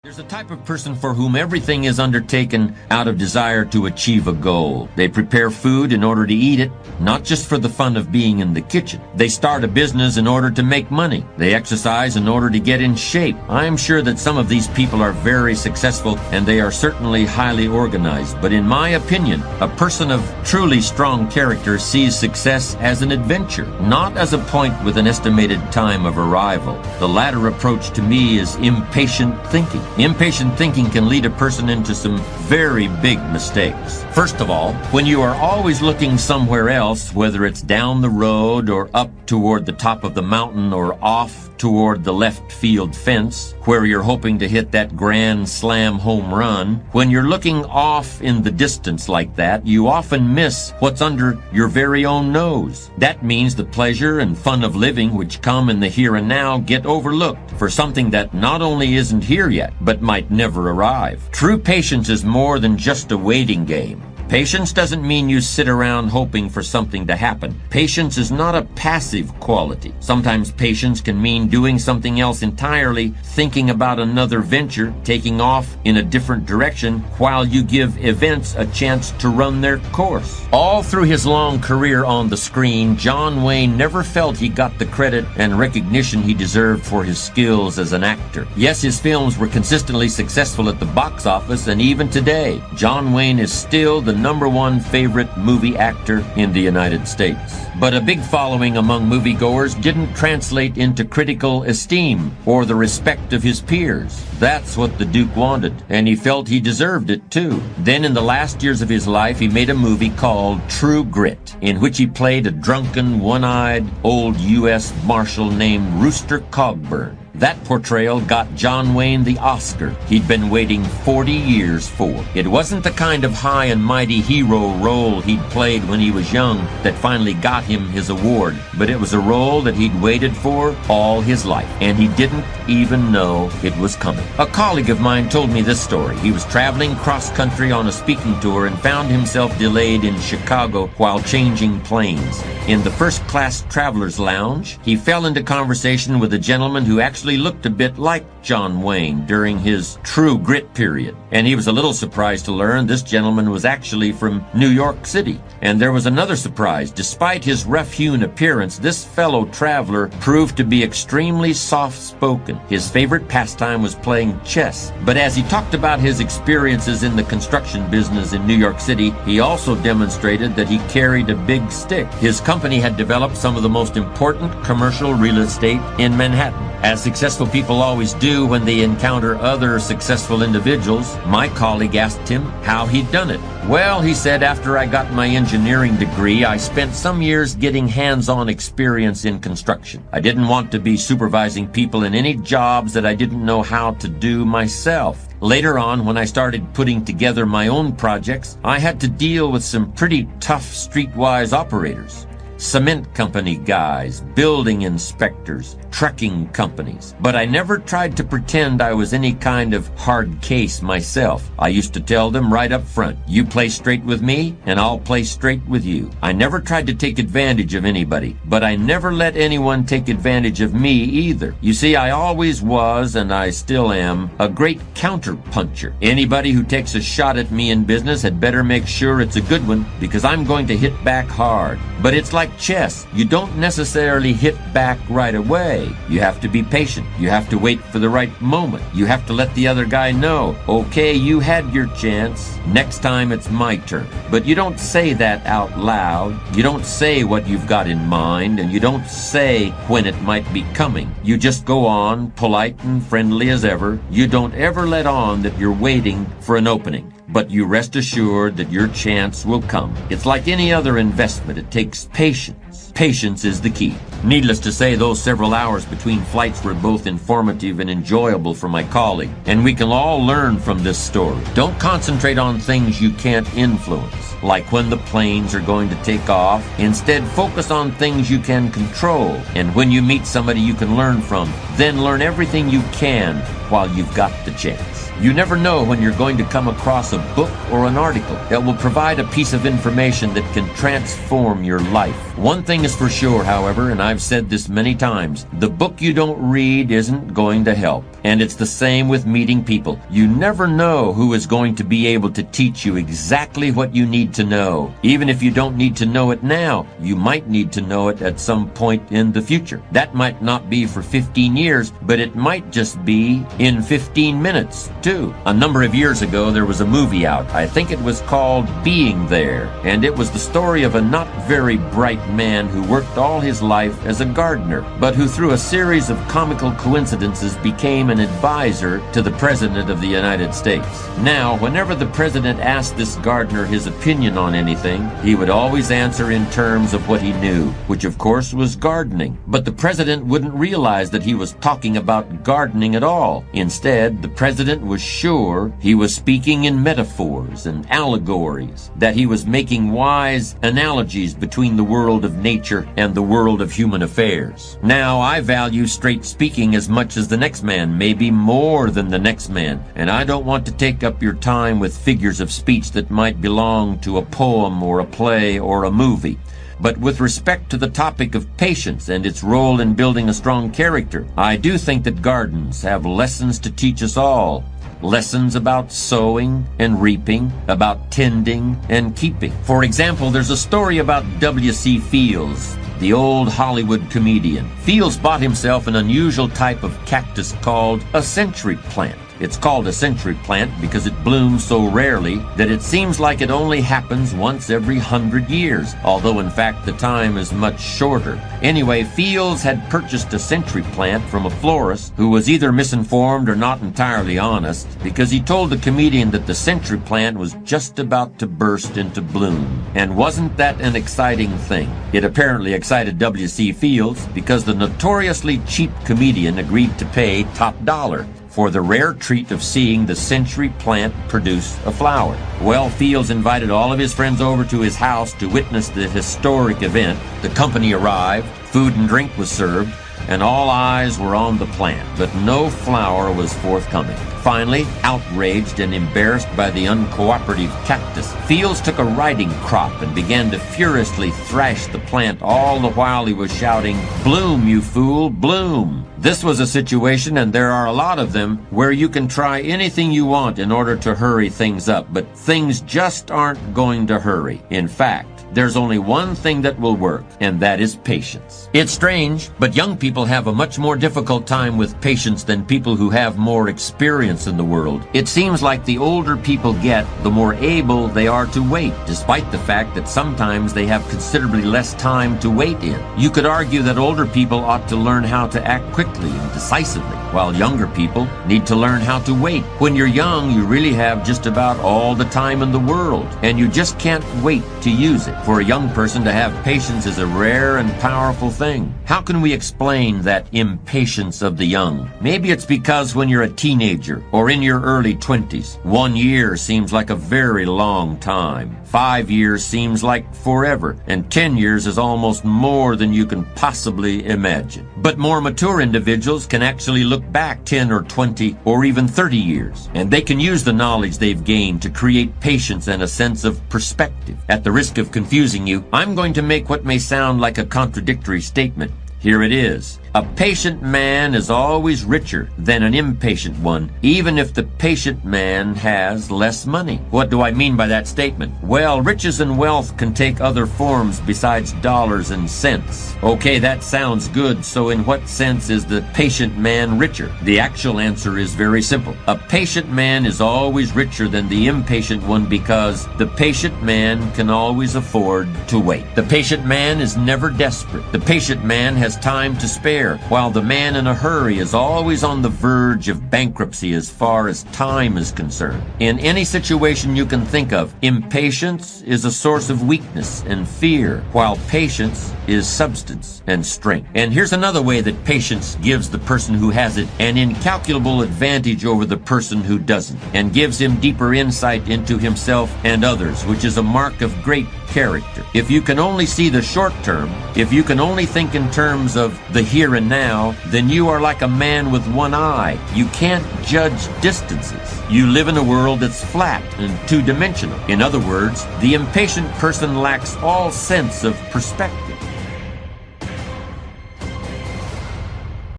There's a type of person for whom everything is undertaken out of desire to achieve a goal. They prepare food in order to eat it, not just for the fun of being in the kitchen. They start a business in order to make money. They exercise in order to get in shape. I am sure that some of these people are very successful and they are certainly highly organized. But in my opinion, a person of truly strong character sees success as an adventure, not as a point with an estimated time of arrival. The latter approach to me is impatient thinking. Impatient thinking can lead a person into some very big mistakes. First of all, when you are always looking somewhere else, whether it's down the road or up toward the top of the mountain or off toward the left field fence, where you're hoping to hit that grand slam home run, when you're looking off in the distance like that, you often miss what's under your very own nose. That means the pleasure and fun of living which come in the here and now get overlooked for something that not only isn't here yet, but might never arrive. True patience is more than just a waiting game. Patience doesn't mean you sit around hoping for something to happen. Patience is not a passive quality. Sometimes patience can mean doing something else entirely, thinking about another venture, taking off in a different direction while you give events a chance to run their course. All through his long career on the screen, John Wayne never felt he got the credit and recognition he deserved for his skills as an actor. Yes, his films were consistently successful at the box office, and even today, John Wayne is still the #1 favorite movie actor in the United States. But a big following among moviegoers didn't translate into critical esteem or the respect of his peers. That's what the Duke wanted, and he felt he deserved it too. Then in the last years of his life, he made a movie called True Grit, in which he played a drunken, one-eyed old U.S. Marshal named Rooster Cogburn. That portrayal got John Wayne the Oscar he'd been waiting 40 years for. It wasn't the kind of high and mighty hero role he'd played when he was young that finally got him his award, but it was a role that he'd waited for all his life, and he didn't even know it was coming. A colleague of mine told me this story. He was traveling cross-country on a speaking tour and found himself delayed in Chicago while changing planes. In the first-class traveler's lounge, he fell into conversation with a gentleman who actually looked a bit like John Wayne during his True Grit period. And he was a little surprised to learn this gentleman was actually from New York City. And there was another surprise. Despite his rough-hewn appearance, this fellow traveler proved to be extremely soft-spoken. His favorite pastime was playing chess. But as he talked about his experiences in the construction business in New York City, he also demonstrated that he carried a big stick. His company had developed some of the most important commercial real estate in Manhattan. As successful people always do when they encounter other successful individuals, my colleague asked him how he'd done it. Well, he said, after I got my engineering degree, I spent some years getting hands-on experience in construction. I didn't want to be supervising people in any jobs that I didn't know how to do myself. Later on, when I started putting together my own projects, I had to deal with some pretty tough streetwise operators. Cement company guys, building inspectors, trucking companies. But I never tried to pretend I was any kind of hard case myself. I used to tell them right up front, you play straight with me, and I'll play straight with you. I never tried to take advantage of anybody, but I never let anyone take advantage of me either. You see, I always was, and I still am, a great counter-puncher. Anybody who takes a shot at me in business had better make sure it's a good one, because I'm going to hit back hard. But it's like chess. You don't necessarily hit back right away. You have to be patient. You have to wait for the right moment. You have to let the other guy know, okay, you had your chance. Next time it's my turn. But you don't say that out loud. You don't say what you've got in mind, and you don't say when it might be coming. You just go on, polite and friendly as ever. You don't ever let on that you're waiting for an opening. But you rest assured that your chance will come. It's like any other investment. It takes patience. Patience is the key. Needless to say, those several hours between flights were both informative and enjoyable for my colleague, and we can all learn from this story. Don't concentrate on things you can't influence, like when the planes are going to take off. Instead, focus on things you can control, and when you meet somebody you can learn from, then learn everything you can while you've got the chance. You never know when you're going to come across a book or an article that will provide a piece of information that can transform your life. One thing is for sure, however, and I've said this many times, the book you don't read isn't going to help. And it's the same with meeting people. You never know who is going to be able to teach you exactly what you need to know. Even if you don't need to know it now, you might need to know it at some point in the future. That might not be for 15 years, but it might just be in 15 minutes, too. A number of years ago, there was a movie out. I think it was called Being There, and it was the story of a not very bright man who worked all his life as a gardener, but who through a series of comical coincidences became an advisor to the President of the United States. Now, whenever the President asked this gardener his opinion on anything, he would always answer in terms of what he knew, which of course was gardening. But the President wouldn't realize that he was talking about gardening at all. Instead, the President was sure he was speaking in metaphors and allegories, that he was making wise analogies between the world of nature and the world of human affairs. Now, I value straight speaking as much as the next man, maybe more than the next man, and I don't want to take up your time with figures of speech that might belong to a poem or a play or a movie. But with respect to the topic of patience and its role in building a strong character, I do think that gardens have lessons to teach us all. Lessons about sowing and reaping, about tending and keeping. For example, there's a story about W.C. Fields, the old Hollywood comedian. Fields bought himself an unusual type of cactus called a century plant. It's called a century plant because it blooms so rarely that it seems like it only happens once every 100 years, although in fact the time is much shorter. Anyway, Fields had purchased a century plant from a florist who was either misinformed or not entirely honest, because he told the comedian that the century plant was just about to burst into bloom. And wasn't that an exciting thing? It apparently excited W.C. Fields because the notoriously cheap comedian agreed to pay top dollar for the rare treat of seeing the century plant produce a flower. Well, Fields invited all of his friends over to his house to witness the historic event. The company arrived, food and drink was served, and all eyes were on the plant, but no flower was forthcoming. Finally, outraged and embarrassed by the uncooperative cactus, Fields took a riding crop and began to furiously thrash the plant, all the while he was shouting, "Bloom, you fool, bloom!" This was a situation, and there are a lot of them, where you can try anything you want in order to hurry things up, but things just aren't going to hurry. In fact, there's only one thing that will work, and that is patience. It's strange, but young people have a much more difficult time with patience than people who have more experience in the world. It seems like the older people get, the more able they are to wait, despite the fact that sometimes they have considerably less time to wait in. You could argue that older people ought to learn how to act quickly and decisively, while younger people need to learn how to wait. When you're young, you really have just about all the time in the world, and you just can't wait to use it. For a young person to have patience is a rare and powerful thing. How can we explain that impatience of the young? Maybe it's because when you're a teenager or in your early 20s, 1 year seems like a very long time. 5 years seems like forever, and 10 years is almost more than you can possibly imagine. But more mature individuals can actually look back 10 or 20 or even 30 years, and they can use the knowledge they've gained to create patience and a sense of perspective. At the risk of confusing you, I'm going to make what may sound like a contradictory statement. Here it is. A patient man is always richer than an impatient one, even if the patient man has less money. What do I mean by that statement? Well, riches and wealth can take other forms besides dollars and cents. Okay, that sounds good, so in what sense is the patient man richer? The actual answer is very simple. A patient man is always richer than the impatient one because the patient man can always afford to wait. The patient man is never desperate. The patient man has time to spare, while the man in a hurry is always on the verge of bankruptcy as far as time is concerned. In any situation you can think of, impatience is a source of weakness and fear, while patience is substance and strength. And here's another way that patience gives the person who has it an incalculable advantage over the person who doesn't, and gives him deeper insight into himself and others, which is a mark of great character. If you can only see the short term, if you can only think in terms of the here and now, then you are like a man with one eye. You can't judge distances. You live in a world that's flat and two-dimensional. In other words, the impatient person lacks all sense of perspective.